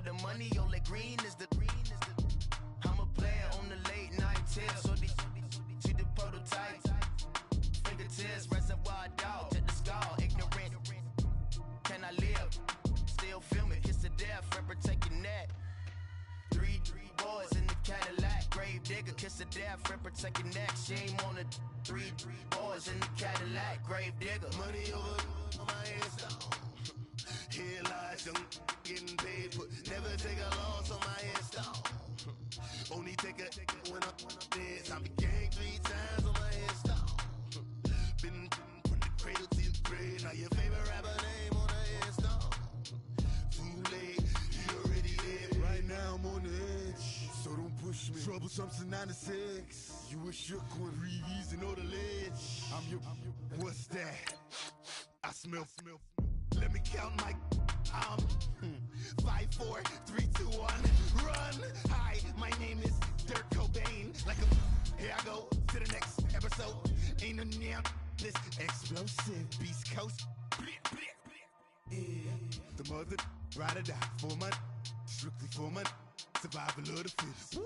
the money, Ole Green is the I'm a player on the late night tip. So these the prototype. Fingertips, reservoir dog, check the skull, ignorant. Can I live? Still film it, kiss to death, rep take your neck. Three boys in the Cadillac, grave digger, kiss to death, rep take your neck. Shame on the three boys in the Cadillac, grave digger. Money over on my headstone. Here lies young, getting paid for. Never take a loss on my headstone. Only take a when I'm dead. I be gang 3 times on my headstone. Been from the cradle to the grave. Now your favorite rapper name on the headstone. Too late, you already dead. Right now I'm on the edge, so don't push me. Troublesome to 96. You wish shook on Reeves and all the ledge. I'm your. What's that? I smell. Let me count my. 5, 4, 3, 2, 1. Run. Hi, my name is Dirk Cobain. Like a. Here I go to the next episode. Ain't no damn this explosive Beast Coast. Yeah. The mother ride or die for my strictly for my survival of the fittest.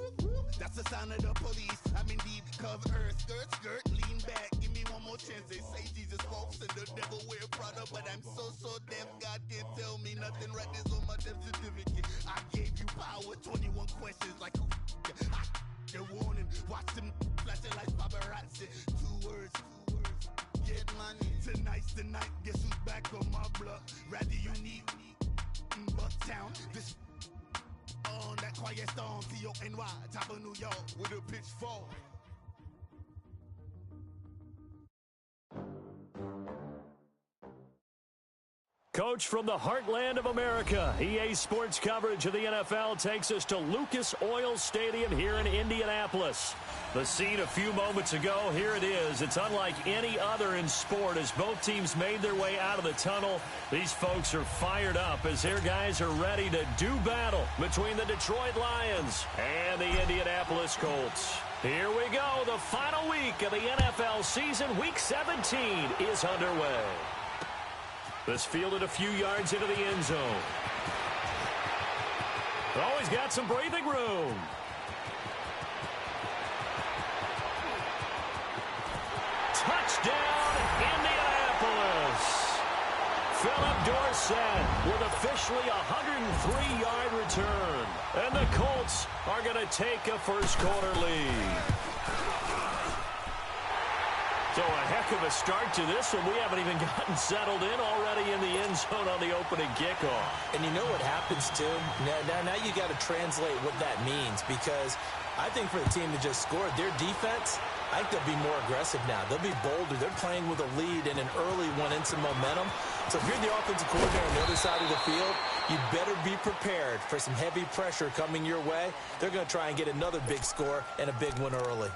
That's the sign of the police. I'm indeed cover earth, skirt, lean back. Give me one more chance. They say Jesus walks and the devil wear Prada, but I'm so deaf. God can't tell me nothing. Right this on my death certificate. I gave you power. 21 questions like who? The warning. Watch them flashing like paparazzi. 2 words. Get money. Tonight's the night. Guess who's back on my block? Rather unique. Bucktown. This on that quiet storm. T-O-N-Y. Top of New York with a pitchfork. Coach from the heartland of America, EA Sports coverage of the NFL takes us to Lucas Oil Stadium here in Indianapolis. The scene a few moments ago, here it is. It's unlike any other in sport as both teams made their way out of the tunnel. These folks are fired up as their guys are ready to do battle between the Detroit Lions and the Indianapolis Colts. Here we go. The final week of the NFL season, Week 17, is underway. This fielded a few yards into the end zone. Oh, he's got some breathing room. Touchdown, Indianapolis. Philip Dorsett with officially a 103-yard return. And the Colts are going to take a first-quarter lead. So a heck of a start to this one. We haven't even gotten settled in already in the end zone on the opening kickoff. And you know what happens, too? Now you got to translate what that means, because I think for the team that just scored, their defense, I think they'll be more aggressive now. They'll be bolder. They're playing with a lead and an early one and some momentum. So if you're the offensive coordinator on the other side of the field, you better be prepared for some heavy pressure coming your way. They're going to try and get another big score and a big one early.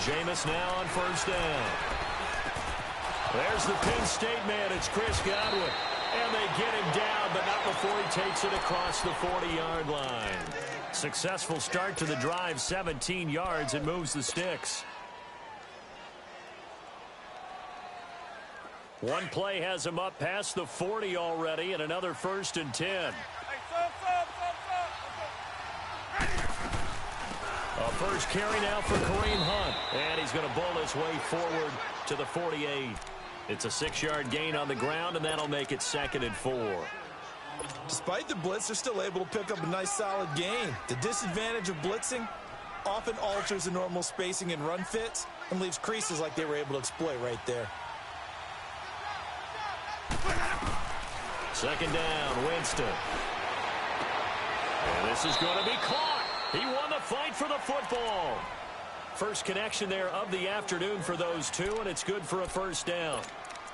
Jameis now on first down. There's the Penn State man. It's Chris Godwin. And they get him down, but not before he takes it across the 40-yard line. Successful start to the drive, 17 yards, and moves the sticks. One play has him up past the 40 already, and another 1st and 10. A first carry now for Kareem Hunt. And he's going to bowl his way forward to the 48. It's a 6-yard gain on the ground, and that'll make it 2nd and 4. Despite the blitz, they're still able to pick up a nice, solid gain. The disadvantage of blitzing often alters the normal spacing and run fits and leaves creases like they were able to exploit right there. 2nd down, Winston. And this is going to be caught. He won the fight for the football. First connection there of the afternoon for those two, and it's good for a first down.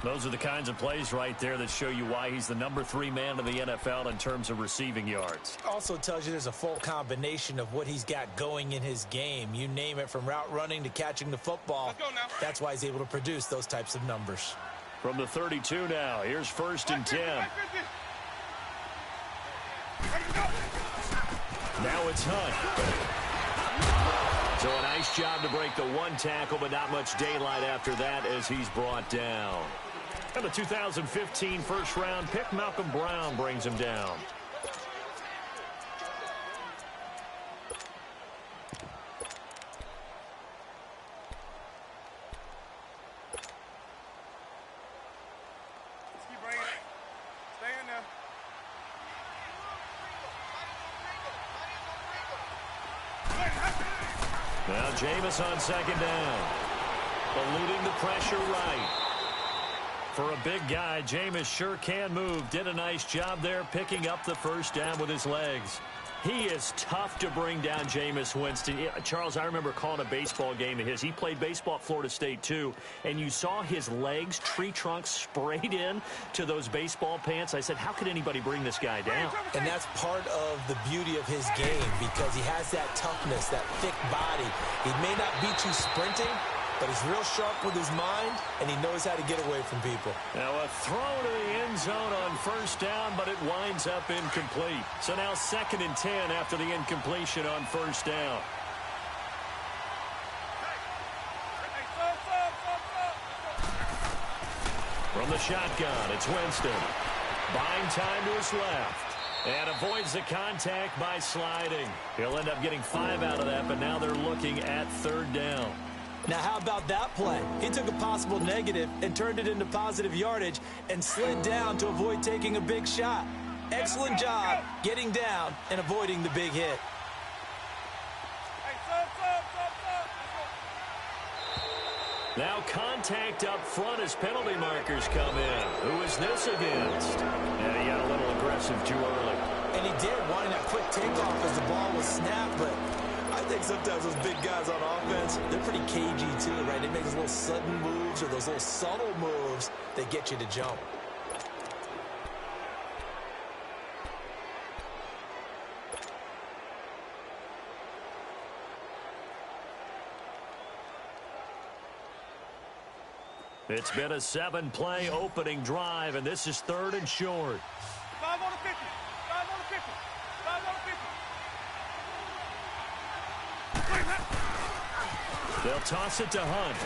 Those are the kinds of plays right there that show you why he's the number 3 man in the NFL in terms of receiving yards. Also tells you there's a full combination of what he's got going in his game. You name it, from route running to catching the football. That's why he's able to produce those types of numbers. From the 32 now, here's 1st and 10. Now it's Hunt. So a nice job to break the 1 tackle, but not much daylight after that as he's brought down. And the 2015 first-round pick, Malcolm Brown, brings him down. Now Jameis on 2nd down. Eluding the pressure right. For a big guy, Jameis sure can move. Did a nice job there picking up the 1st down with his legs. He is tough to bring down, Jameis Winston. Charles, I remember calling a baseball game of his. He played baseball at Florida State, too, and you saw his legs, tree trunks sprayed in to those baseball pants. I said, how could anybody bring this guy down? And that's part of the beauty of his game, because he has that toughness, that thick body. He may not beat you sprinting, but he's real sharp with his mind, and he knows how to get away from people. Now a throw to the end zone on 1st down, but it winds up incomplete. So now 2nd and 10 after the incompletion on 1st down. From the shotgun, it's Winston. Buying time to his left. And avoids the contact by sliding. He'll end up getting 5 out of that, but now they're looking at 3rd down. Now, how about that play? He took a possible negative and turned it into positive yardage and slid down to avoid taking a big shot. Excellent job getting down and avoiding the big hit. Now contact up front as penalty markers come in. Who is this against? Yeah, he got a little aggressive too early. And he did, wanting that quick takeoff as the ball was snapped, but I think sometimes those big guys on offense, they're pretty cagey too, right? They make those little sudden moves or those little subtle moves that get you to jump. It's been a 7-play opening drive, and this is 3rd and short. 5 on the 50. 5 on the 50. 5 on the 50. They'll toss it to Hunt.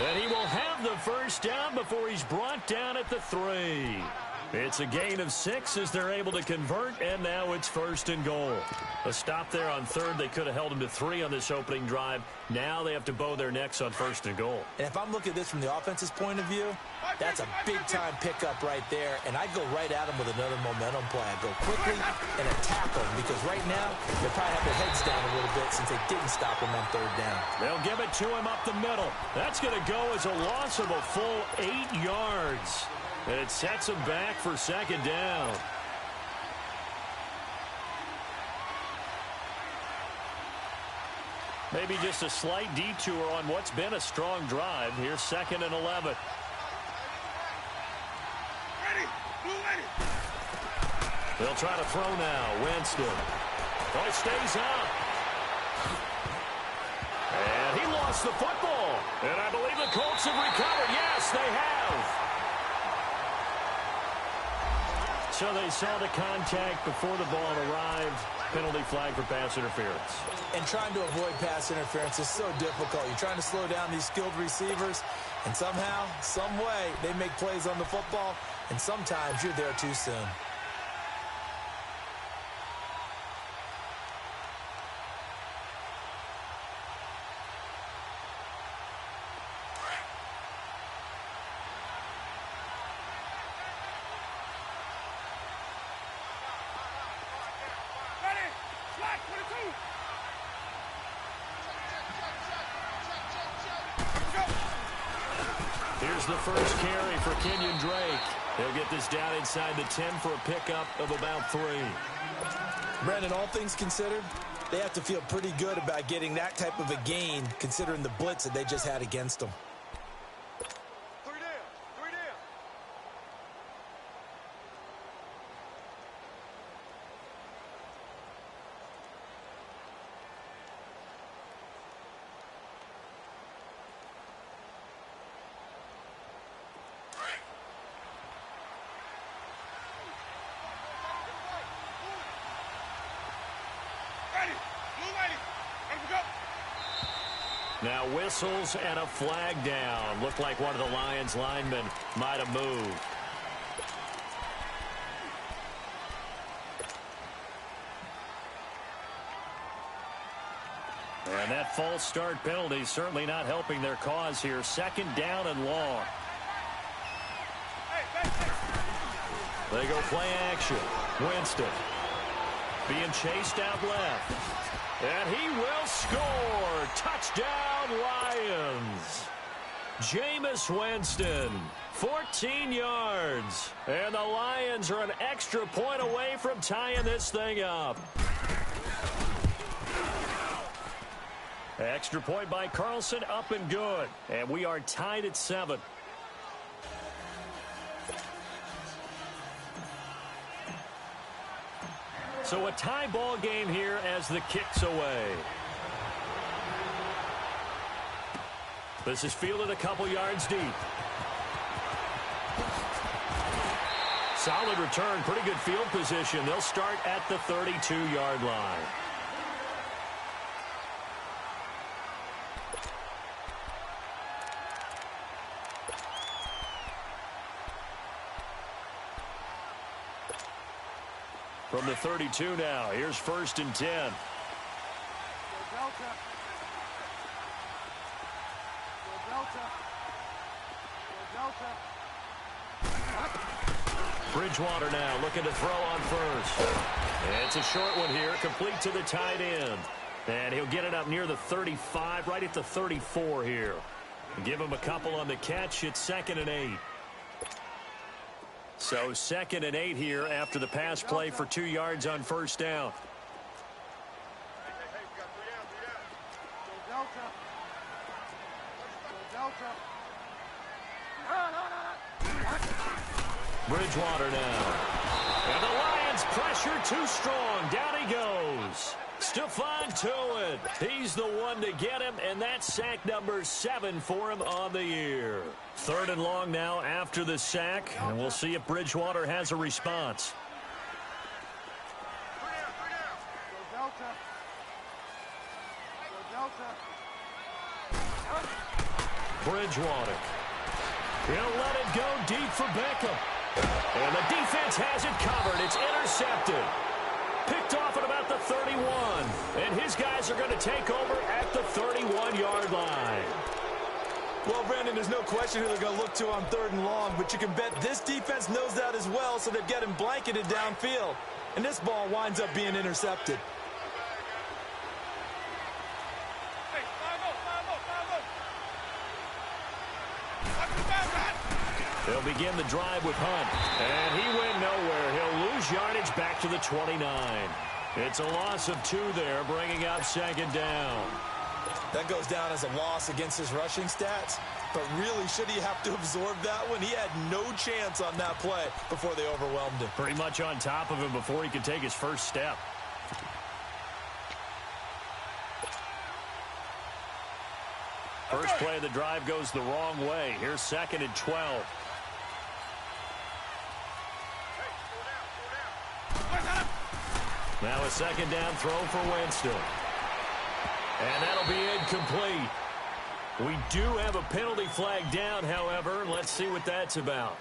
And he will have the 1st down before he's brought down at the 3. It's a gain of 6 as they're able to convert, and now it's 1st and goal. A stop there on 3rd. They could have held him to 3 on this opening drive. Now they have to bow their necks on 1st and goal. And if I'm looking at this from the offense's point of view, that's a big-time pickup right there, and I go right at him with another momentum play. I go quickly and attack them, because right now they probably have their heads down a little bit since they didn't stop him on 3rd down. They'll give it to him up the middle. That's going to go as a loss of a full 8 yards. And it sets him back for 2nd down. Maybe just a slight detour on what's been a strong drive. Here's 2nd and 11. They'll try to throw now. Winston. Oh, he stays up. And he lost the football. And I believe the Colts have recovered. Yes, they have. So they saw the contact before the ball arrived. Penalty flag for pass interference. And trying to avoid pass interference is so difficult. You're trying to slow down these skilled receivers, and somehow, some way, they make plays on the football, and sometimes you're there too soon. Here's the first carry for Kenyon Drake. He'll get this down inside the 10 for a pickup of about 3. Brandon, all things considered, they have to feel pretty good about getting that type of a gain, considering the blitz that they just had against them. Now whistles and a flag down. Looked like one of the Lions linemen might have moved. And that false start penalty certainly not helping their cause here. Second down and long. They go play action. Winston being chased out left. And he will score. Touchdown, Lions. Jameis Winston, 14 yards. And the Lions are an extra point away from tying this thing up. Extra point by Carlson, up and good. And we are tied at 7. So a tie ball game here as the kick's away. This is fielded a couple yards deep. Solid return, pretty good field position. They'll start at the 32-yard line. From the 32 now, here's 1st and 10. Bridgewater now looking to throw on first. And it's a short one here, complete to the tight end. And he'll get it up near the 35, right at the 34 here. Give him a couple on the catch. It's 2nd and 8. So 2nd and 8 here after the pass play for 2 yards on 1st down. Bridgewater now. And the Lions pressure too strong. Down he goes. Stephon Tuitt. He's the one to get him, and that's sack number 7 for him on the year. 3rd and long now after the sack, and we'll see if Bridgewater has a response. Bridgewater. He'll let it go deep for Beckham. And the defense has it covered. It's intercepted. Picked off at about the 31. And his guys are going to take over at the 31-yard line. Well, Brandon, there's no question who they're going to look to on 3rd and long, but you can bet this defense knows that as well, so they've got him blanketed downfield. And this ball winds up being intercepted. They'll begin the drive with Hunt. And he went nowhere. He'll lose yardage back to the 29. It's a loss of 2 there, bringing up 2nd down. That goes down as a loss against his rushing stats. But really, should he have to absorb that one? He had no chance on that play before they overwhelmed him. Pretty much on top of him before he could take his first step. First play of the drive goes the wrong way. Here's 2nd and 12. Now a 2nd down throw for Winston. And that'll be incomplete. We do have a penalty flag down, however. Let's see what that's about.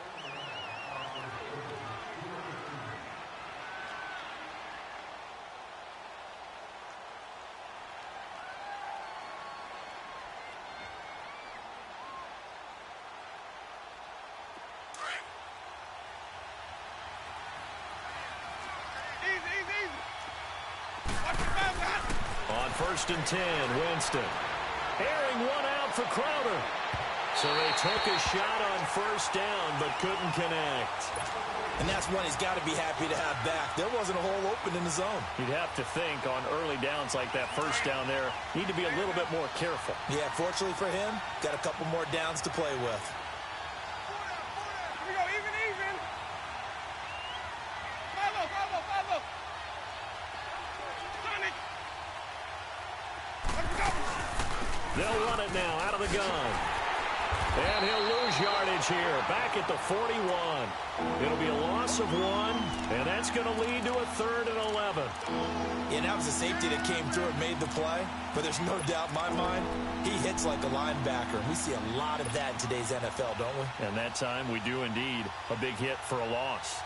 On 1st and 10, Winston. Airing one out for Crowder. So they took a shot on 1st down, but couldn't connect. And that's one he's got to be happy to have back. There wasn't a hole open in the zone. You'd have to think on early downs like that 1st down there, need to be a little bit more careful. Yeah, fortunately for him, got a couple more downs to play with. Here we go, even. Follow. Sonic. They'll run it now out of the gun. And he'll lose yardage here, back at the 41. It'll be a loss of 1, and that's going to lead to a 3rd and 11. And that was a safety that came through and made the play, but there's no doubt in my mind, he hits like a linebacker. We see a lot of that in today's NFL, don't we? And that time we do indeed a big hit for a loss.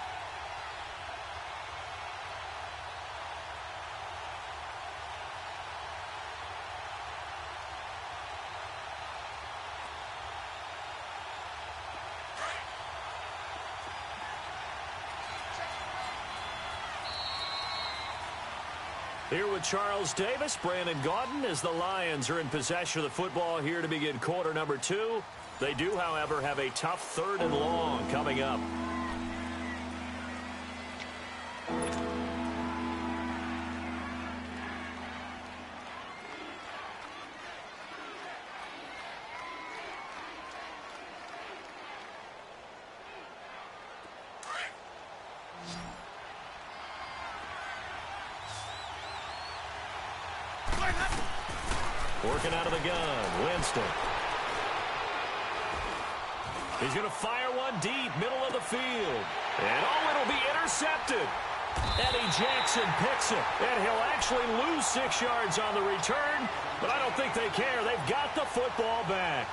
Here with Charles Davis, Brandon Gaudin, as the Lions are in possession of the football here to begin quarter number 2. They do, however, have a tough 3rd and long coming up. Working out of the gun, Winston. He's going to fire one deep, middle of the field. And it'll be intercepted. Eddie Jackson picks it. And he'll actually lose 6 yards on the return. But I don't think they care. They've got the football back.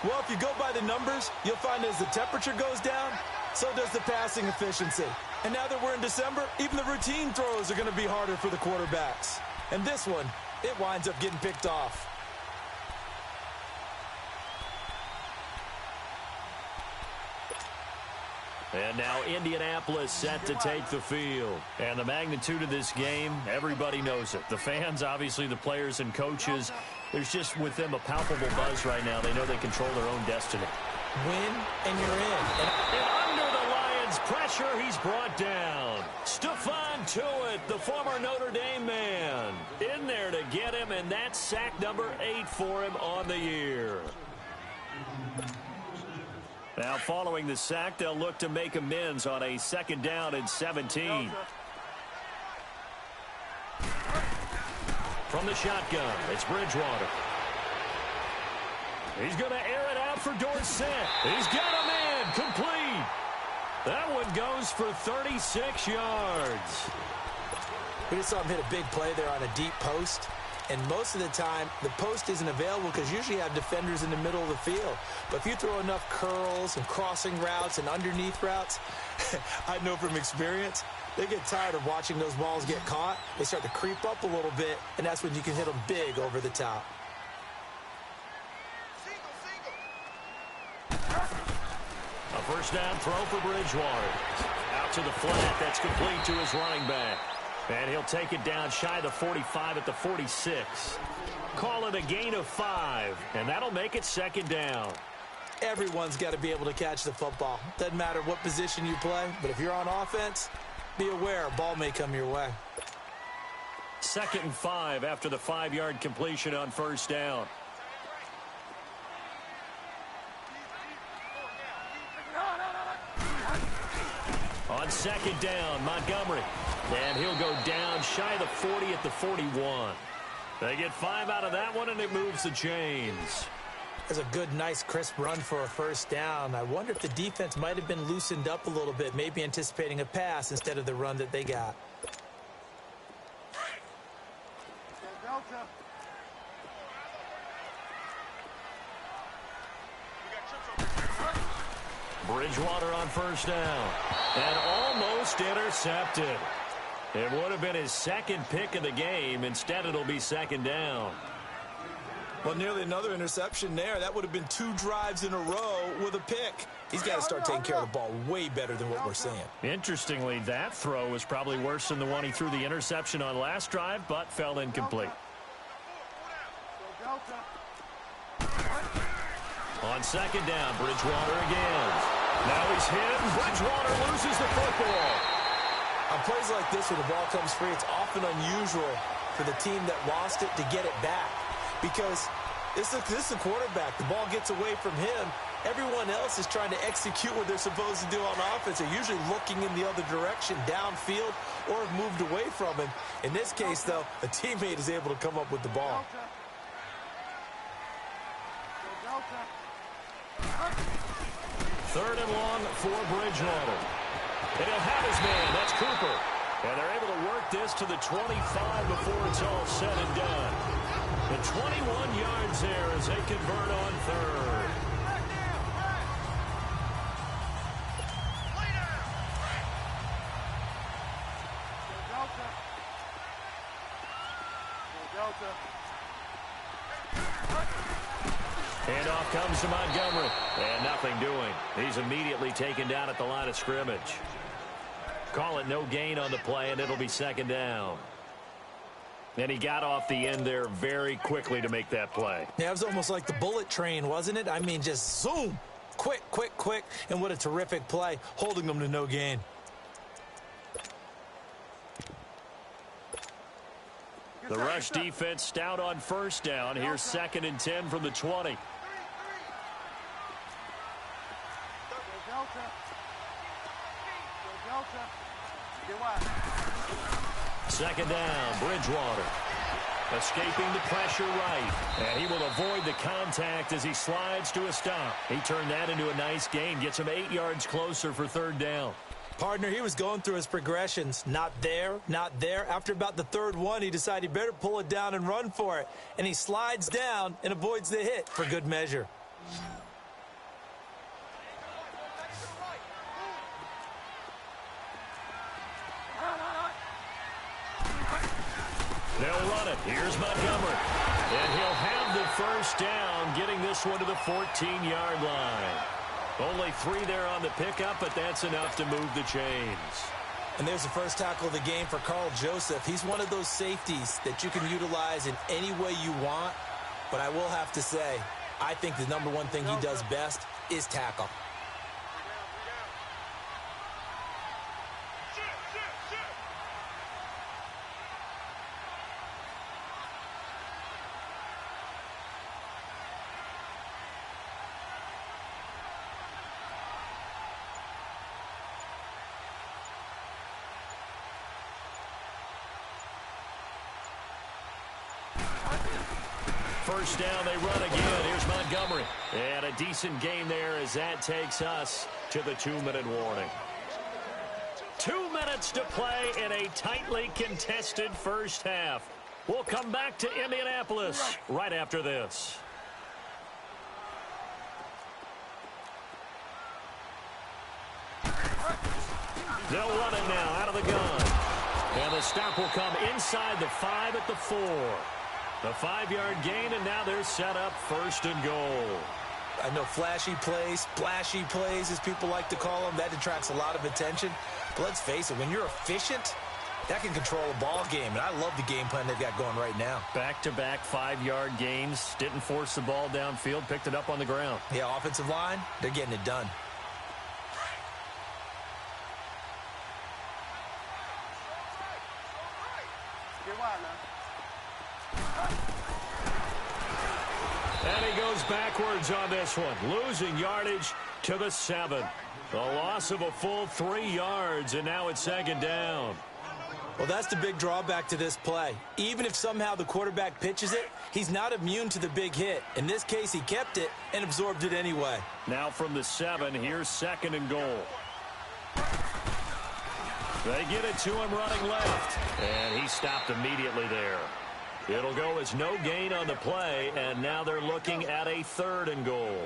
Well, if you go by the numbers, you'll find as the temperature goes down, so does the passing efficiency. And now that we're in December, even the routine throws are going to be harder for the quarterbacks. And this one, it winds up getting picked off. And now Indianapolis set to take the field. And the magnitude of this game, everybody knows it. The fans, obviously the players and coaches, there's just with them a palpable buzz right now. They know they control their own destiny. Win, and you're in. And under the Lions' pressure, he's brought down. Stephon Tuitt, the former Notre Dame man, in there to get him, and that's sack number 8 for him on the year. Now, following the sack, they'll look to make amends on a 2nd down and 17. From the shotgun, it's Bridgewater. He's going to air it out for Dorsett. He's got a man complete. That one goes for 36 yards. We just saw him hit a big play there on a deep post. And most of the time, the post isn't available because usually you have defenders in the middle of the field. But if you throw enough curls and crossing routes and underneath routes, I know from experience, they get tired of watching those balls get caught. They start to creep up a little bit, and that's when you can hit them big over the top. A first down throw for Bridgewater. Out to the flat. That's complete to his running back. And he'll take it down shy of the 45 at the 46. Call it a gain of 5, and that'll make it 2nd down. Everyone's got to be able to catch the football. Doesn't matter what position you play, but if you're on offense, be aware a ball may come your way. 2nd and 5 after the 5-yard completion on first down. On 2nd down, Montgomery. And he'll go down shy of the 40 at the 41. They get 5 out of that one, and it moves the chains. That's a good, nice, crisp run for a first down. I wonder if the defense might have been loosened up a little bit, maybe anticipating a pass instead of the run that they got. Bridgewater on first down. And almost intercepted. It would have been his 2nd pick of the game. Instead, it'll be 2nd down. Well, nearly another interception there. That would have been 2 drives in a row with a pick. He's got to start taking care of the ball way better than what we're seeing. Interestingly, that throw was probably worse than the one he threw the interception on last drive, but fell incomplete. On 2nd down, Bridgewater again. Now he's hit, and Bridgewater loses the football. On plays like this where the ball comes free, it's often unusual for the team that lost it to get it back. Because this is a quarterback. The ball gets away from him. Everyone else is trying to execute what they're supposed to do on offense. They're usually looking in the other direction, downfield, or have moved away from him. In this case, though, a teammate is able to come up with the ball. Third and long for Bridgewater. And he'll have his man. That's Cooper. And they're able to work this to the 25 before it's all said and done. The 21 yards there as they convert on third. Handoff comes to Montgomery. And nothing doing. He's immediately taken down at the line of scrimmage. Call it no gain on the play, and it'll be second down. And he got off the end there very quickly to make that play. Yeah, it was almost like the bullet train, wasn't it? I mean, just zoom. Quick, quick, quick. And what a terrific play, holding them to no gain. The rush defense stout on first down. Here's 2nd and 10 from the 20. Second down, Bridgewater. Escaping the pressure right. And he will avoid the contact as he slides to a stop. He turned that into a nice gain. Gets him 8 yards closer for third down. Partner, he was going through his progressions. Not there, not there. After about the third one, he decided he better pull it down and run for it. And he slides down and avoids the hit for good measure. They'll run it. Here's Montgomery. And he'll have the first down, getting this one to the 14-yard line. Only 3 there on the pickup, but that's enough to move the chains. And there's the first tackle of the game for Carl Joseph. He's one of those safeties that you can utilize in any way you want. But I will have to say, I think the number one thing he does best is tackle. First down, they run again. Here's Montgomery. And a decent gain there as that takes us to the 2-minute warning. 2 minutes to play in a tightly contested first half. We'll come back to Indianapolis right after this. They'll run it now out of the gun. And the stop will come inside the 5 at the 4. The 5-yard gain, and now they're set up 1st and goal. I know flashy plays, splashy plays, as people like to call them, that detracts a lot of attention. But let's face it, when you're efficient, that can control a ball game. And I love the game plan they've got going right now. Back-to-back 5-yard gains. Didn't force the ball downfield, picked it up on the ground. Yeah, offensive line, they're getting it done. And he goes backwards on this one, losing yardage to the 7. The loss of a full 3 yards, and now it's 2nd down. Well, that's the big drawback to this play. Even if somehow the quarterback pitches it, he's not immune to the big hit. In this case, he kept it and absorbed it anyway. Now from the 7, here's 2nd and goal. They get it to him running left, and he stopped immediately there. It'll go as no gain on the play, and now they're looking at a 3rd and goal.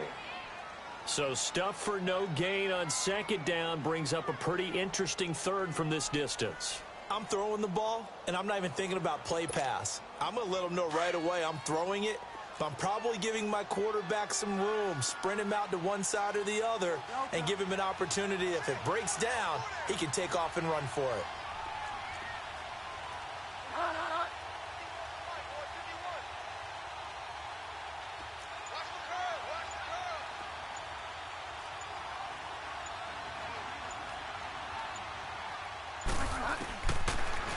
So stuff for no gain on 2nd down brings up a pretty interesting 3rd from this distance. I'm throwing the ball, and I'm not even thinking about play pass. I'm going to let them know right away I'm throwing it, but I'm probably giving my quarterback some room, sprint him out to one side or the other, and give him an opportunity. If it breaks down, he can take off and run for it.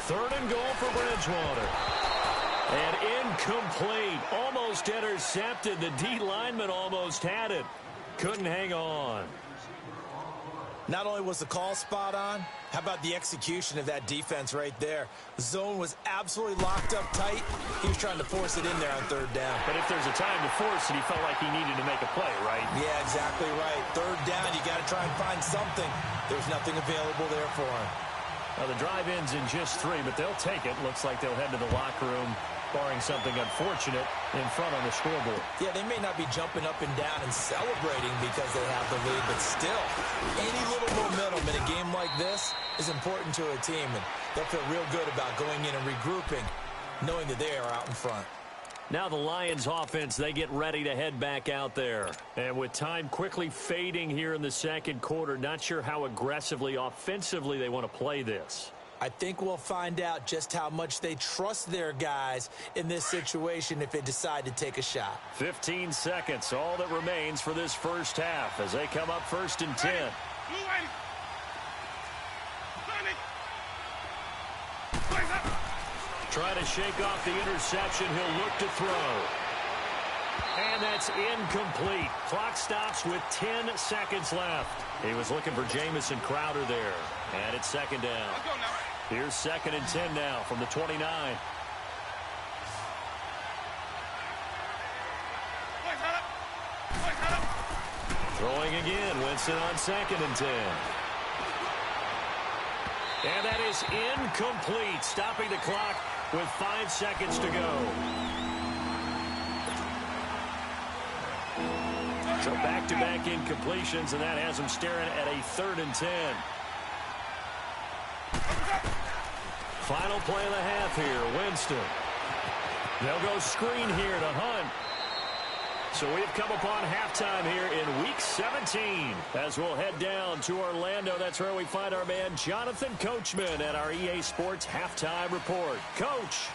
Third and goal for Bridgewater. And incomplete. Almost intercepted. The D lineman almost had it. Couldn't hang on. Not only was the call spot on, how about the execution of that defense right there? The zone was absolutely locked up tight. He was trying to force it in there on third down. But if there's a time to force it, he felt like he needed to make a play, right? Yeah, exactly right. Third down, you got to try and find something. There's nothing available there for him. Now, the drive ends in just 3, but they'll take it. Looks like they'll head to the locker room, barring something unfortunate in front on the scoreboard. Yeah, they may not be jumping up and down and celebrating because they have the lead, but still, any little momentum in a game like this is important to a team, and they'll feel real good about going in and regrouping, knowing that they are out in front. Now the Lions offense, they get ready to head back out there. And with time quickly fading here in the second quarter, not sure how aggressively, offensively they want to play this. I think we'll find out just how much they trust their guys in this situation if they decide to take a shot. 15 seconds, all that remains for this first half as they come up 1st and 10. Trying to shake off the interception. He'll look to throw. And that's incomplete. Clock stops with 10 seconds left. He was looking for Jamison Crowder there. And it's 2nd down. Here's 2nd and 10 now from the 29. Throwing again. Winston on 2nd and 10. And that is incomplete. Stopping the clock with 5 seconds to go. So back-to-back incompletions, and that has them staring at a 3rd and 10. Final play of the half here, Winston. They'll go screen here to Hunt. So we've come upon halftime here in Week 17. As we'll head down to Orlando, that's where we find our man Jonathan Coachman at our EA Sports Halftime Report. Coach,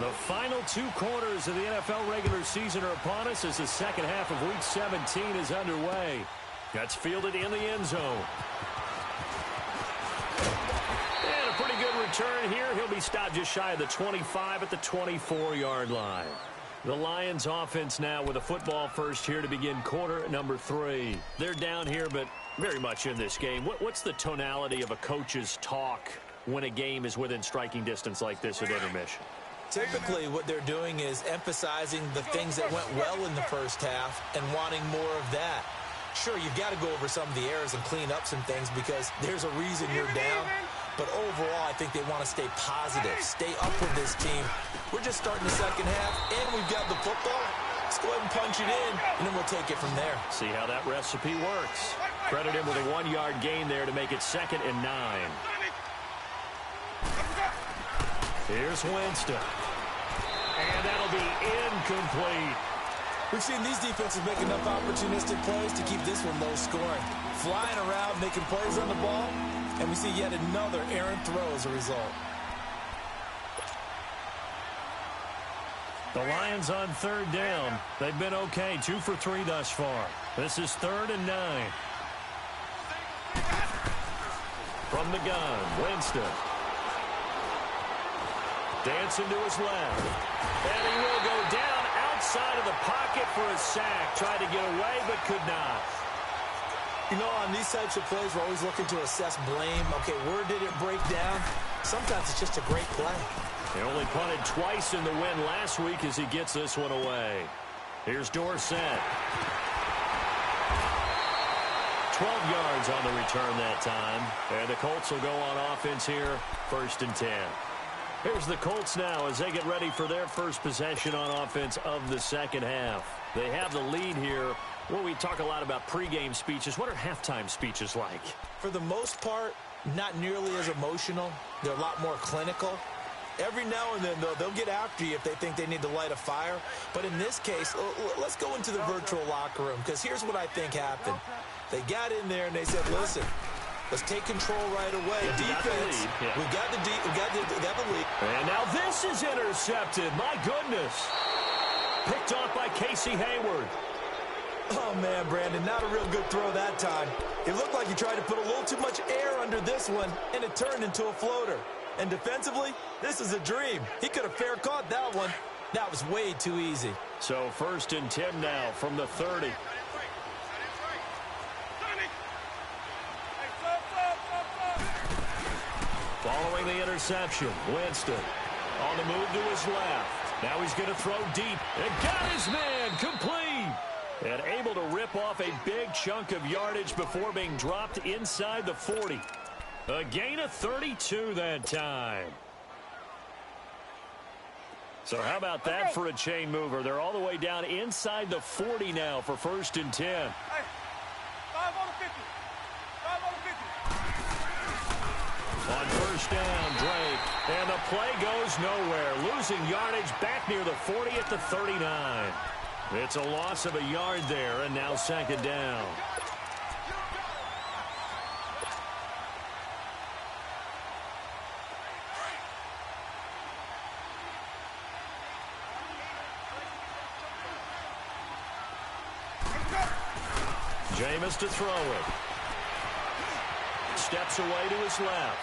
the final 2 quarters of the NFL regular season are upon us as the second half of Week 17 is underway. That's fielded in the end zone. And a pretty good return here. He'll be stopped just shy of the 25 at the 24-yard line. The Lions offense now with a football first here to begin quarter number 3. They're down here, but very much in this game. What's the tonality of a coach's talk when a game is within striking distance like this at intermission? Typically, what they're doing is emphasizing the things that went well in the first half and wanting more of that. Sure, you've got to go over some of the errors and clean up some things because there's a reason you're down. But overall, I think they want to stay positive, stay up with this team. We're just starting the second half, and we've got the football. Let's go ahead and punch it in, and then we'll take it from there. See how that recipe works. Credit him with a 1-yard gain there to make it 2nd and 9. Here's Winston. And that'll be incomplete. We've seen these defenses make enough opportunistic plays to keep this one low scoring. Flying around, making plays on the ball, and we see yet another errant throw as a result. The Lions on 3rd down. They've been okay, 2 for 3 thus far. This is 3rd and 9. From the gun, Winston. Dancing to his left. And he will go down outside of the pocket for a sack. Tried to get away, but could not. You know, on these types of plays, we're always looking to assess blame. Okay, where did it break down? Sometimes it's just a great play. He only punted twice in the win last week as he gets this one away. Here's Dorsett. 12 yards on the return that time. And the Colts will go on offense here, 1st and 10. Here's the Colts now as they get ready for their first possession on offense of the second half. They have the lead here. Well, we talk a lot about pregame speeches. What are halftime speeches like? For the most part, not nearly as emotional. They're a lot more clinical. Every now and then, though, they'll get after you if they think they need to light a fire. But in this case, let's go into the virtual locker room, because here's what I think happened. They got in there and they said, listen, let's take control right away. Defense, we got the lead. And now this is intercepted. My goodness. Picked off by Casey Hayward. Oh, man, Brandon, not a real good throw that time. It looked like he tried to put a little too much air under this one, and it turned into a floater. And defensively, this is a dream. He could have fair caught that one. That was way too easy. So 1st and 10 now from the 30. interception. Winston on the move to his left. Now he's going to throw deep. And got his man complete. And able to rip off a big chunk of yardage before being dropped inside the 40. A gain of 32 that time. So how about that for a chain mover? They're all the way down inside the 40 now for 1st and 10. Hey, 5 on the 50. 5 on the 50. On 1st down, Drake. And the play goes nowhere. Losing yardage back near the 40 at the 39. It's a loss of a yard there, and now 2nd down. Jameis to throw it. Steps away to his left.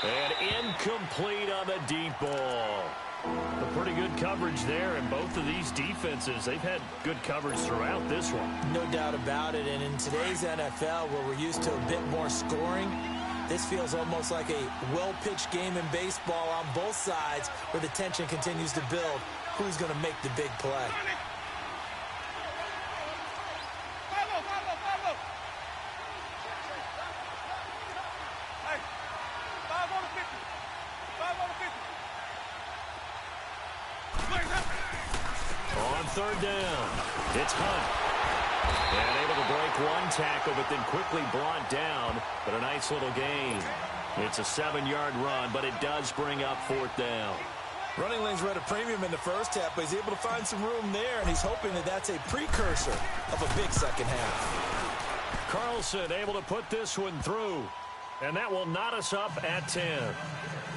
And incomplete on the deep ball. A pretty good coverage there, and both of these defenses, they've had good coverage throughout this one. No doubt about it, and in today's NFL, where we're used to a bit more scoring, this feels almost like a well-pitched game in baseball on both sides, where the tension continues to build. Who's going to make the big play? On 3rd down, it's Hunt. And able to break one tackle, but then quickly brought down. But a nice little gain. It's a 7-yard run, but it does bring up 4th down. Running lanes were at a premium in the first half, but he's able to find some room there, and he's hoping that that's a precursor of a big second half. Carlson able to put this one through. And that will knot us up at 10.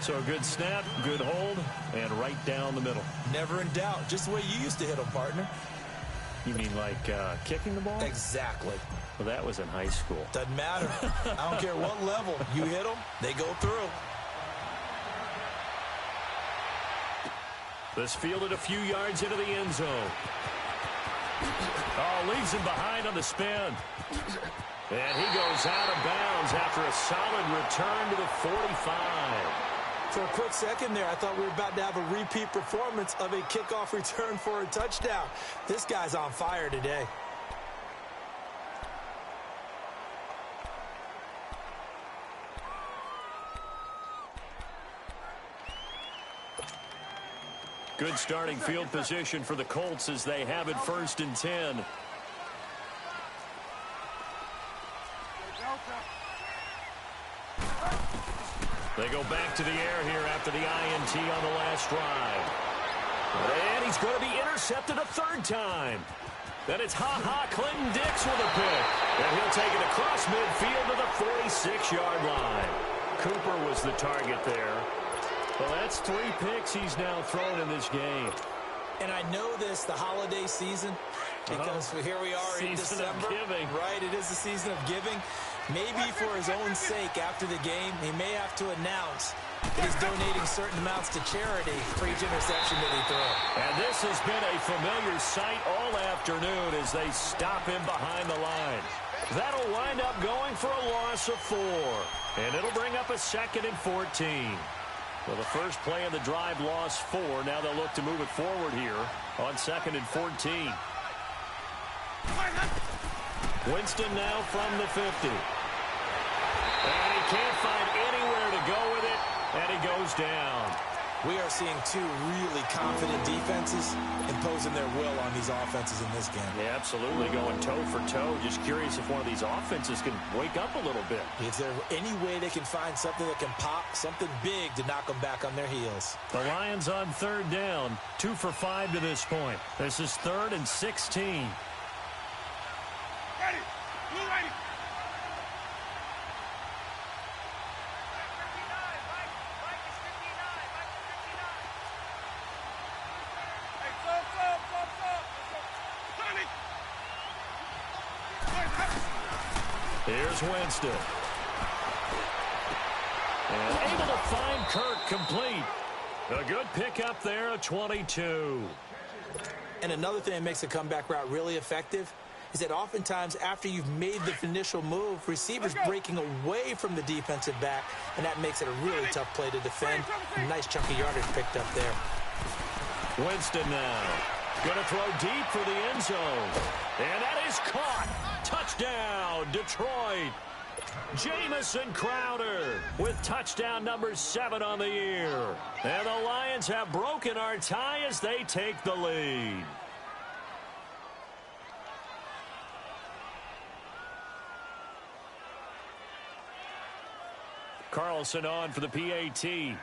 So a good snap, good hold, and right down the middle. Never in doubt. Just the way you used to hit them, partner. You mean like kicking the ball? Exactly. Well, that was in high school. Doesn't matter. I don't care what level. You hit them, they go through. This fielded a few yards into the end zone. Oh, leaves him behind on the spin. And he goes out of bounds after a solid return to the 45. For a quick second there, I thought we were about to have a repeat performance of a kickoff return for a touchdown. This guy's on fire today. Good starting field position for the Colts as they have it 1st and 10. They go back to the air here after the INT on the last drive. And he's going to be intercepted a 3rd time. Then it's Clinton Dix with a pick. And he'll take it across midfield to the 46-yard line. Cooper was the target there. Well, that's 3 picks he's now thrown in this game. And I know this, the holiday season, because here we are in December. Right, it is the season of giving. Maybe for his own sake after the game, he may have to announce that he's donating certain amounts to charity for each interception that he throws. And this has been a familiar sight all afternoon as they stop him behind the line. That'll wind up going for a loss of 4. And it'll bring up a 2nd and 14. Well, the first play of the drive lost 4. Now they'll look to move it forward here on 2nd and 14. Winston now from the 50. And he can't find anywhere to go with it, and he goes down. We are seeing 2 really confident defenses imposing their will on these offenses in this game. Yeah, absolutely, going toe for toe. Just curious if one of these offenses can wake up a little bit. Is there any way they can find something that can pop, something big to knock them back on their heels? The Lions on 3rd down, 2 for 5 to this point. This is 3rd and 16. Ready. Blue ready. Here's Winston. And able to find Kirk complete. A good pickup there, a 22. And another thing that makes a comeback route really effective is that oftentimes after you've made the initial move, receivers breaking away from the defensive back, and that makes it a really tough play to defend. A nice chunk of yardage picked up there. Winston now. Going to throw deep for the end zone. And that is caught. Touchdown, Detroit. Jamison Crowder with touchdown number 7 on the year. And the Lions have broken our tie as they take the lead. Carlson on for the PAT.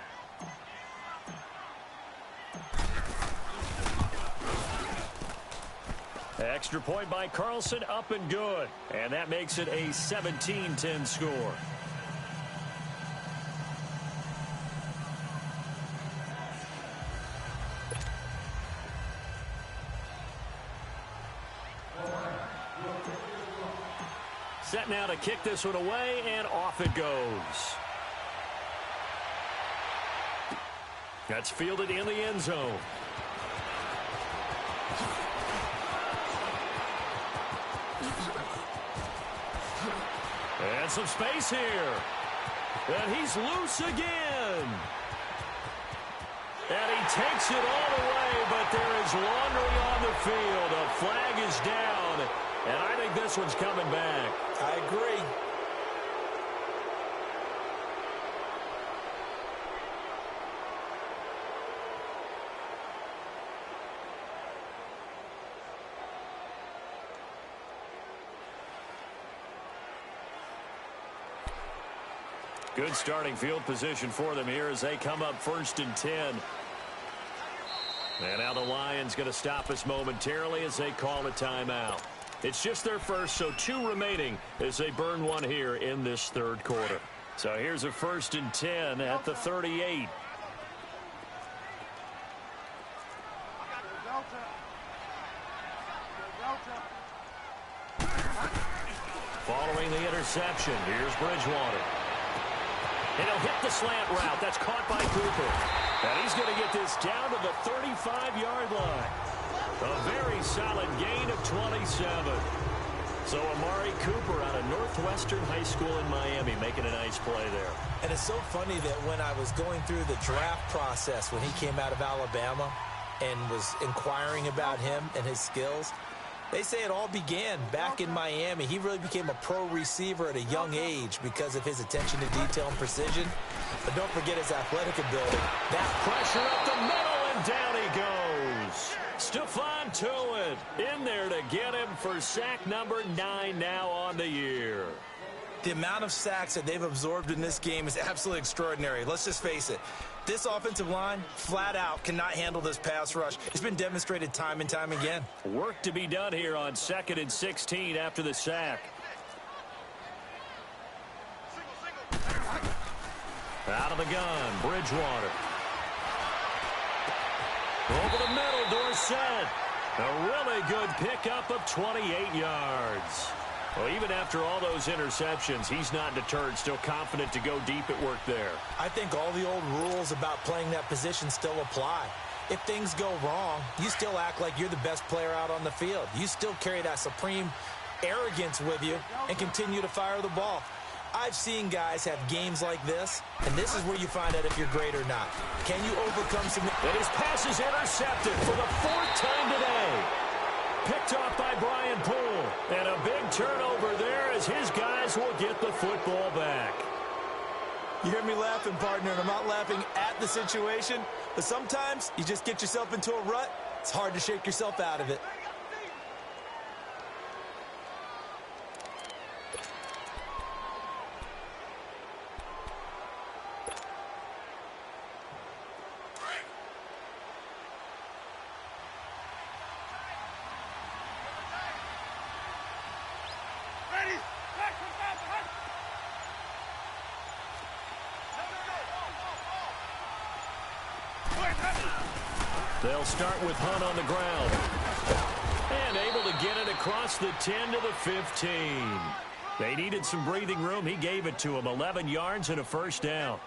Extra point by Carlson, up and good. And that makes it a 17-10 score. Set now to kick this one away, and off it goes. That's fielded in the end zone. And some space here. And he's loose again. And he takes it all the way, but there is laundry on the field. A flag is down, and I think this one's coming back. I agree. Good starting field position for them here as they come up 1st and 10. And now the Lions going to stop us momentarily as they call a timeout. It's just their first, so 2 remaining as they burn one here in this 3rd quarter. So here's a 1st and 10 at the 38. Following the interception, here's Bridgewater. And he'll hit the slant route. That's caught by Cooper. And he's going to get this down to the 35-yard line. A very solid gain of 27. So Amari Cooper out of Northwestern High School in Miami making a nice play there. And it's so funny that when I was going through the draft process when he came out of Alabama and was inquiring about him and his skills, they say it all began back in Miami. He really became a pro receiver at a young age because of his attention to detail and precision. But don't forget his athletic ability. That pressure up the middle, and down he goes. Stephon Tuitt in there to get him for sack number 9 now on the year. The amount of sacks that they've absorbed in this game is absolutely extraordinary. Let's just face it. This offensive line, flat out, cannot handle this pass rush. It's been demonstrated time and time again. Work to be done here on 2nd and 16 after the sack. Out of the gun, Bridgewater. Over the middle, Dorsett. A really good pickup of 28 yards. Well, even after all those interceptions, he's not deterred, still confident to go deep at work there. I think all the old rules about playing that position still apply. If things go wrong, you still act like you're the best player out on the field. You still carry that supreme arrogance with you and continue to fire the ball. I've seen guys have games like this, and this is where you find out if you're great or not. Can you overcome some... And his pass is intercepted for the 4th time today. Picked off by Brian Poole. And a big turnover there as his guys will get the football back. You hear me laughing, partner, and I'm not laughing at the situation, but sometimes you just get yourself into a rut. It's hard to shake yourself out of it. They'll start with Hunt on the ground. And able to get it across the 10 to the 15. They needed some breathing room. He gave it to him. 11 yards and a 1st down.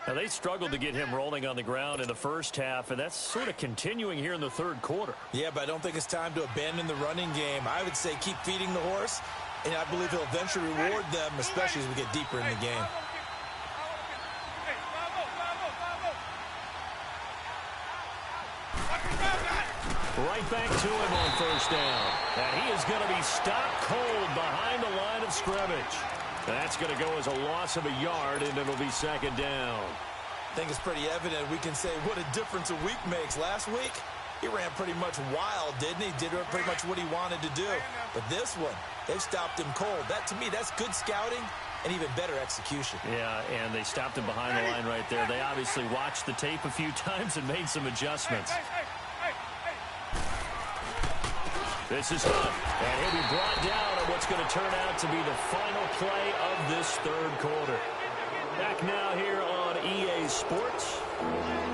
Now, they struggled to get him rolling on the ground in the first half, and that's sort of continuing here in the third quarter. Yeah, but I don't think it's time to abandon the running game. I would say keep feeding the horse, and I believe he'll eventually reward them, especially as we get deeper in the game. Right back to him on first down. And he is going to be stopped cold behind the line of scrimmage. That's going to go as a loss of a yard, and it'll be second down. I think it's pretty evident. We can say what a difference a week makes. Last week, he ran pretty much wild, didn't he? Did pretty much what he wanted to do. But this one, they've stopped him cold. That, to me, that's good scouting and even better execution. Yeah, and they stopped him behind the line right there. They obviously watched the tape a few times and made some adjustments. This is Hunt, and he'll be brought down on what's going to turn out to be the final play of this third quarter. Back now here on EA Sports.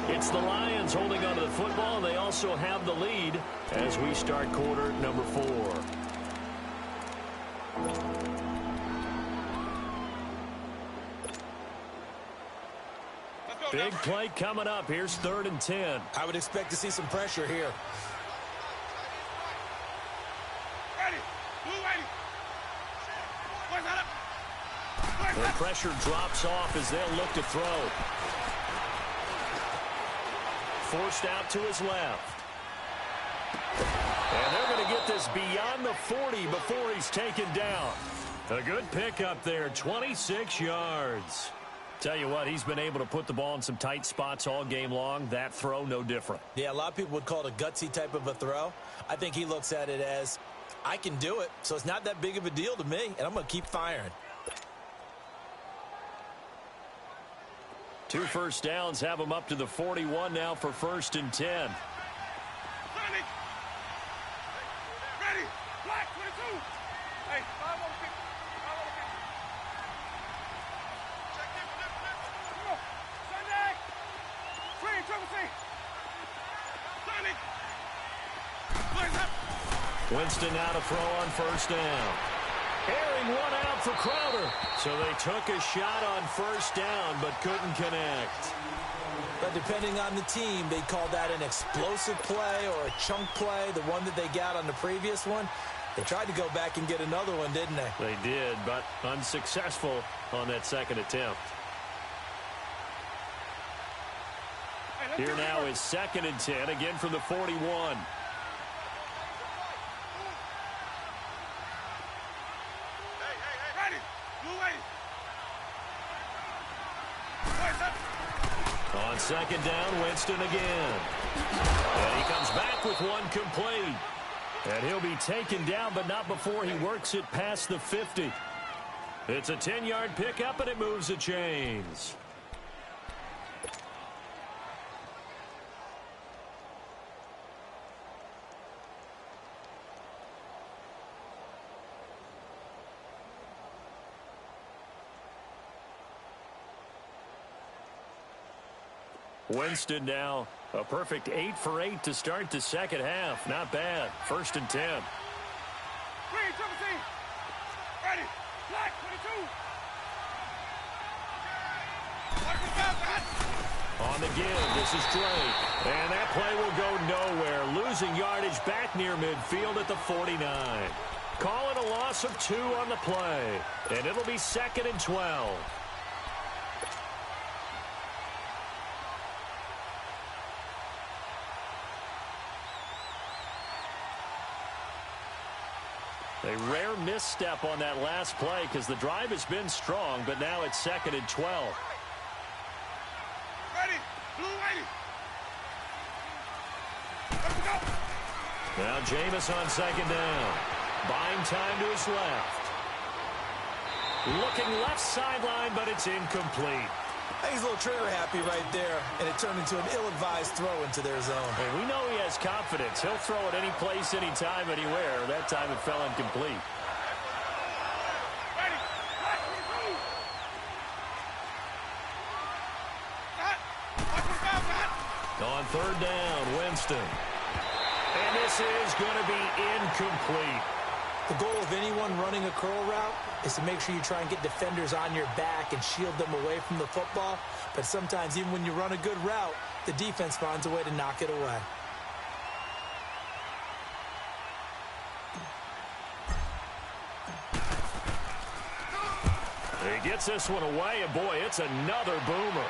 It's the Lions holding onto the football, and they also have the lead as we start quarter number 4. Big play coming up. Here's 3rd and 10. I would expect to see some pressure here. The pressure drops off as they'll look to throw. Forced out to his left. And they're going to get this beyond the 40 before he's taken down. A good pickup there, 26 yards. Tell you what, he's been able to put the ball in some tight spots all game long. That throw, no different. Yeah, a lot of people would call it a gutsy type of a throw. I think he looks at it as, I can do it, so it's not that big of a deal to me, and I'm going to keep firing. 2 first downs have him up to the 41 now for 1st and 10. Ready. Black 22. Hey, 5 on the 50. 5 on the 50. Check in. Come on. Sunday. Green, triple C. Sunday. Blaze up. Winston now to throw on 1st down. Airing one out for Crowder. So they took a shot on 1st down but couldn't connect. But depending on the team, they call that an explosive play or a chunk play, the one that they got on the previous one. They tried to go back and get another one, didn't they? They did, but unsuccessful on that second attempt. Here now is 2nd and 10, again from the 41. On 2nd down, Winston again. And he comes back with one complete. And he'll be taken down, but not before he works it past the 50. It's a 10-yard pickup, and it moves the chains. Winston now a perfect 8 for 8 to start the second half. Not bad. 1st and 10. Green, triple C. Ready. Black 22. On the give, this is Drake. And that play will go nowhere. Losing yardage back near midfield at the 49. Call it a loss of 2 on the play. And it'll be 2nd and 12. A rare misstep on that last play because the drive has been strong, but now it's 2nd and 12. Ready. Blue 80. Let's go. Now Jameis on 2nd down. Buying time to his left. Looking left sideline, but it's incomplete. I think he's a little trigger happy right there, and it turned into an ill-advised throw into their zone. And we know he has confidence. He'll throw it any place, anytime, anywhere. That time it fell incomplete. Ready. Black 22. On 3rd down, Winston. And this is going to be incomplete. The goal of anyone running a curl route is to make sure you try and get defenders on your back and shield them away from the football. But sometimes even when you run a good route, the defense finds a way to knock it away. He gets this one away, and boy, it's another boomer.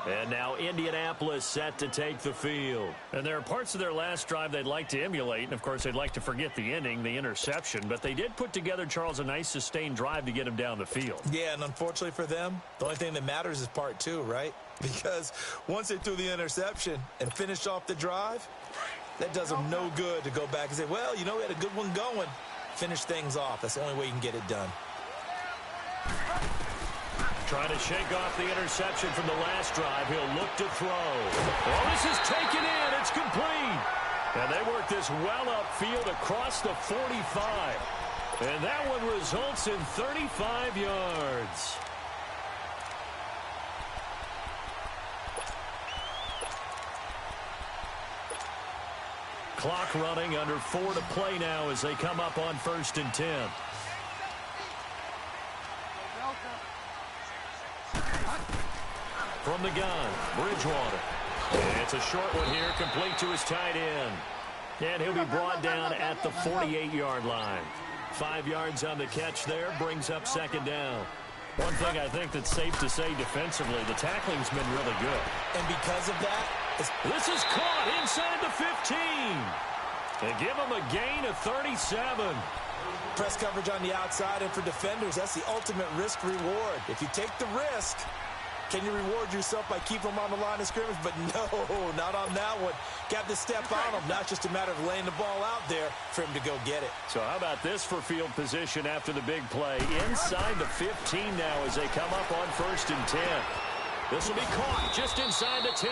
And now Indianapolis set to take the field. And there are parts of their last drive they'd like to emulate. And, of course, they'd like to forget the ending, the interception. But they did put together, Charles, a nice sustained drive to get him down the field. Yeah, and unfortunately for them, the only thing that matters is part two, right? Because once they threw the interception and finished off the drive, that does them no good to go back and say, well, you know, we had a good one going. Finish things off. That's the only way you can get it done. Trying to shake off the interception from the last drive. He'll look to throw. Well, this is taken in. It's complete. And they work this well upfield across the 45. And that one results in 35 yards. Clock running, under 4 to play now as they come up on 1st and 10. From the gun, Bridgewater. And it's a short one here, complete to his tight end. And he'll be brought down at the 48-yard line. 5 yards on the catch there, brings up 2nd down. One thing I think that's safe to say defensively, the tackling's been really good. And because of that, this is caught inside the 15. And give him a gain of 37. Press coverage on the outside, and for defenders, that's the ultimate risk-reward. If you take the risk, can you reward yourself by keeping them on the line of scrimmage? But no, not on that one. Got to step on them. Not just a matter of laying the ball out there for him to go get it. So how about this for field position after the big play? Inside the 15 now as they come up on 1st and 10. This will be caught just inside the 10.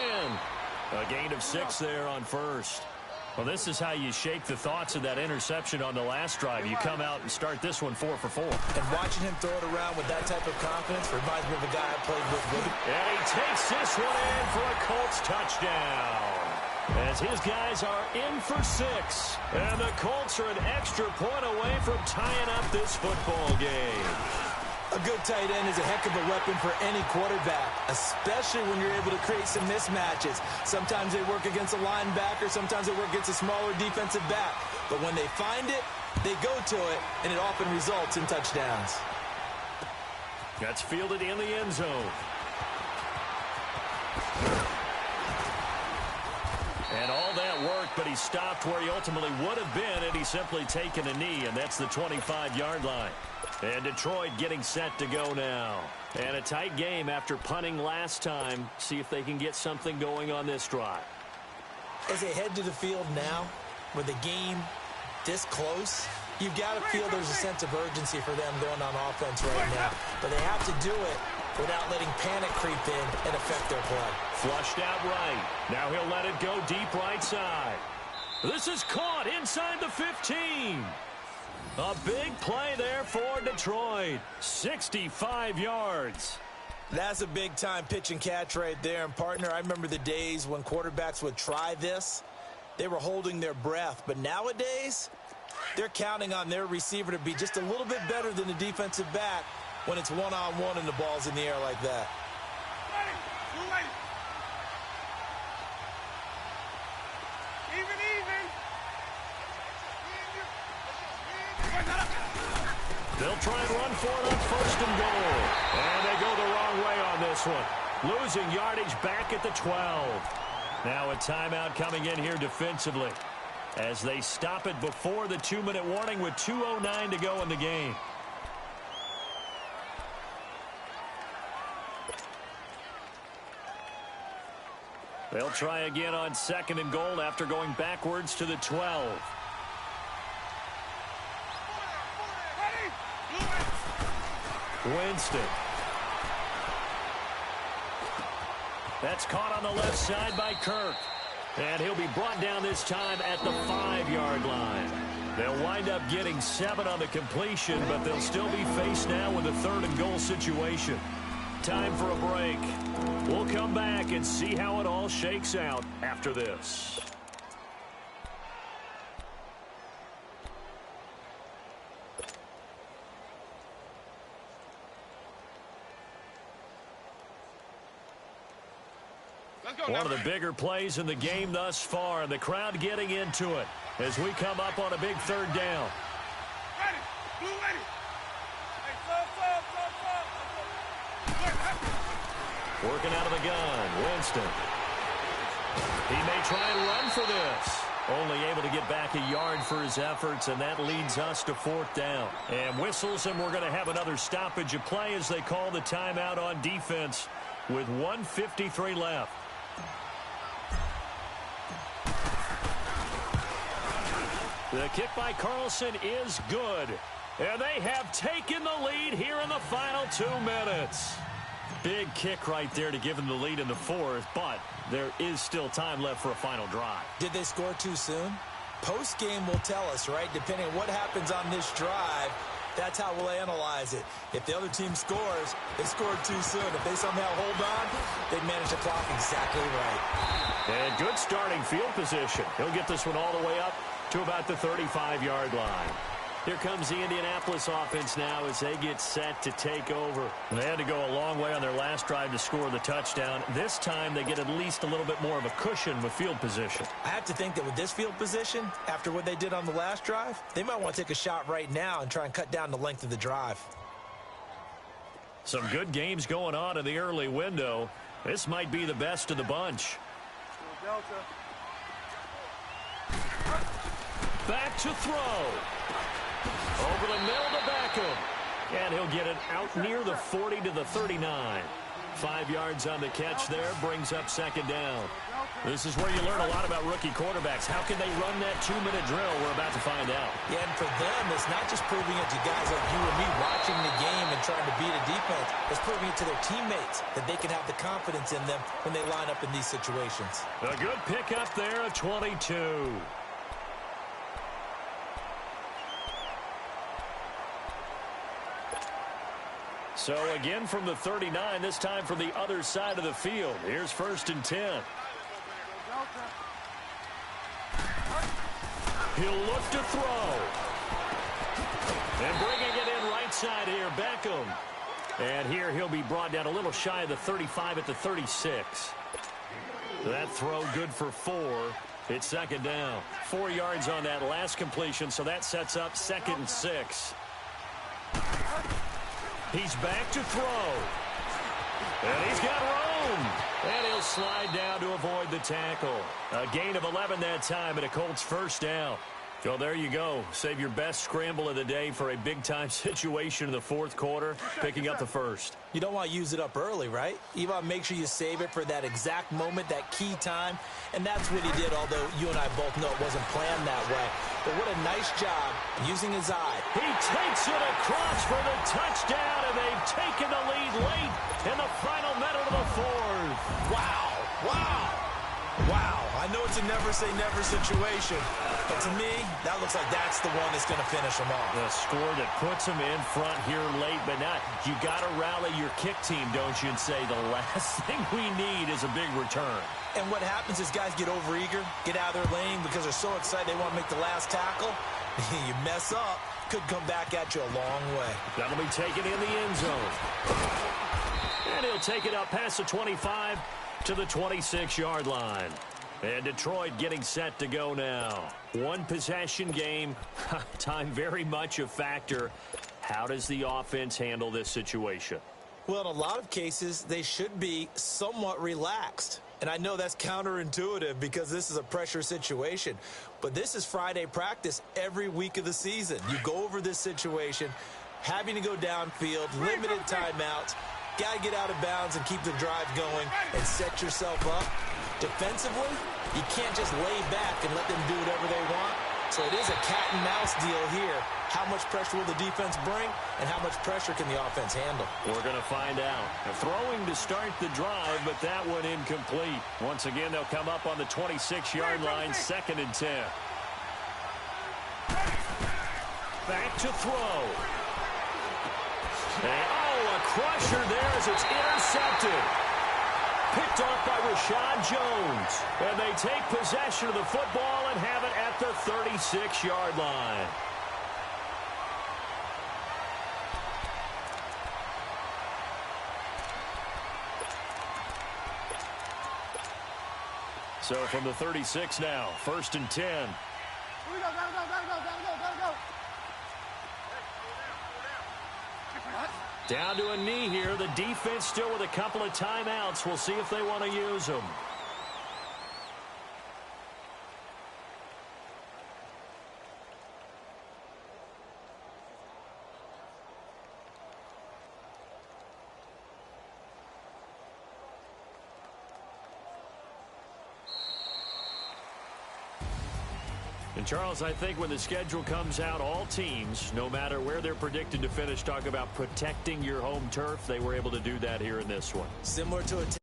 A gain of 6 there on 1st. Well, this is how you shake the thoughts of that interception on the last drive. You come out and start this one 4 for 4. And watching him throw it around with that type of confidence reminds me of a guy I played with. And he takes this one in for a Colts touchdown. As his guys are in for 6. And the Colts are an extra point away from tying up this football game. A good tight end is a heck of a weapon for any quarterback, especially when you're able to create some mismatches. Sometimes they work against a linebacker, sometimes they work against a smaller defensive back. But when they find it, they go to it, and it often results in touchdowns. That's fielded in the end zone. And all that worked, but he stopped where he ultimately would have been had he simply taken a knee, and that's the 25-yard line. And Detroit getting set to go now. And a tight game after punting last time. See if they can get something going on this drive. As they head to the field now, with the game this close, you've got to feel there's a sense of urgency for them going on offense right now. But they have to do it without letting panic creep in and affect their play. Flushed out right. Now he'll let it go deep right side. This is caught inside the 15. A big play there for Detroit. 65 yards. That's a big-time pitch and catch right there. And, partner, I remember the days when quarterbacks would try this. They were holding their breath. But nowadays, they're counting on their receiver to be just a little bit better than the defensive back when it's one-on-one and the ball's in the air like that. They'll try and run for it on 1st and goal. And they go the wrong way on this one. Losing yardage back at the 12. Now a timeout coming in here defensively as they stop it before the 2-minute warning with 2:09 to go in the game. They'll try again on 2nd and goal after going backwards to the 12. Winston. That's caught on the left side by Kirk. And he'll be brought down this time at the 5-yard line. They'll wind up getting 7 on the completion, but they'll still be faced now with a 3rd and goal situation. Time for a break. We'll come back and see how it all shakes out after this. One of the bigger plays in the game thus far, and the crowd getting into it as we come up on a big third down. Ready. Blue ready. Hey, Working out of the gun, Winston. He may try and run for this. Only able to get back a yard for his efforts, and that leads us to fourth down. And whistles, and we're going to have another stoppage of play as they call the timeout on defense with 1:53 left. The kick by Carlson is good. And they have taken the lead here in the final 2 minutes. Big kick right there to give them the lead in the fourth, but there is still time left for a final drive. Did they score too soon? Post-game will tell us, right? Depending on what happens on this drive, that's how we'll analyze it. If the other team scores, they scored too soon. If they somehow hold on, they manage the clock exactly right. And good starting field position. He'll get this one all the way up to about the 35-yard line. Here comes the Indianapolis offense now as they get set to take over. They had to go a long way on their last drive to score the touchdown. This time they get at least a little bit more of a cushion with field position. I have to think that with this field position, after what they did on the last drive, they might want to take a shot right now and try and cut down the length of the drive. Some good games going on in the early window. This might be the best of the bunch. Delta. Back to throw. Over the middle to Beckham. And he'll get it out near the 40 to the 39. 5 yards on the catch there, brings up second down. This is where you learn a lot about rookie quarterbacks. How can they run that 2-minute drill? We're about to find out. Yeah, and for them, it's not just proving it to guys like you and me watching the game and trying to beat a defense. It's proving it to their teammates that they can have the confidence in them when they line up in these situations. A good pickup there at 22. So again from the 39, this time from the other side of the field. Here's 1st and 10. He'll look to throw. And bringing it in right side here, Beckham. And here he'll be brought down a little shy of the 35 at the 36. That throw good for 4. It's second down. 4 yards on that last completion, so that sets up 2nd and 6. He's back to throw. And he's got room. And he'll slide down to avoid the tackle. A gain of 11 that time, and a Colts first down. So there you go. Save your best scramble of the day for a big-time situation in the fourth quarter, picking up the first. You don't want to use it up early, right? You want to make sure you save it for that exact moment, that key time. And that's what he did, although you and I both know it wasn't planned that way. But what a nice job using his eye. He takes it across for the touchdown, and they've taken the lead late in the final minute of the fourth. Wow. Wow. Wow. I know it's a never-say-never situation, but to me, that looks like that's the one that's going to finish them off. The score that puts them in front here late, but not. You got to rally your kick team, don't you, and say the last thing we need is a big return. And what happens is guys get overeager, get out of their lane because they're so excited they want to make the last tackle. You mess up, could come back at you a long way. That'll be taken in the end zone. And he'll take it up past the 25 to the 26-yard line. And Detroit getting set to go now. One possession game. Time very much a factor. How does the offense handle this situation? Well, in a lot of cases, they should be somewhat relaxed. And I know that's counterintuitive because this is a pressure situation. But this is Friday practice every week of the season. You go over this situation, having to go downfield, limited timeouts, got to get out of bounds and keep the drive going and set yourself up. Defensively, you can't just lay back and let them do whatever they want. So it is a cat-and-mouse deal here. How much pressure will the defense bring, and how much pressure can the offense handle? We're going to find out. Throwing to start the drive, but that one incomplete. Once again, they'll come up on the 26-yard line, 2nd and 10. Back to throw. And, a crusher there as it's intercepted. Picked off by Rashad Jones. And they take possession of the football and have it at the 36-yard line. So from the 36 now, 1st and 10. Here we go, gotta go. Down to a knee here. The defense still with a couple of timeouts. We'll see if they want to use them. And, Charles, I think when the schedule comes out, all teams, no matter where they're predicted to finish, talk about protecting your home turf. They were able to do that here in this one. Similar to a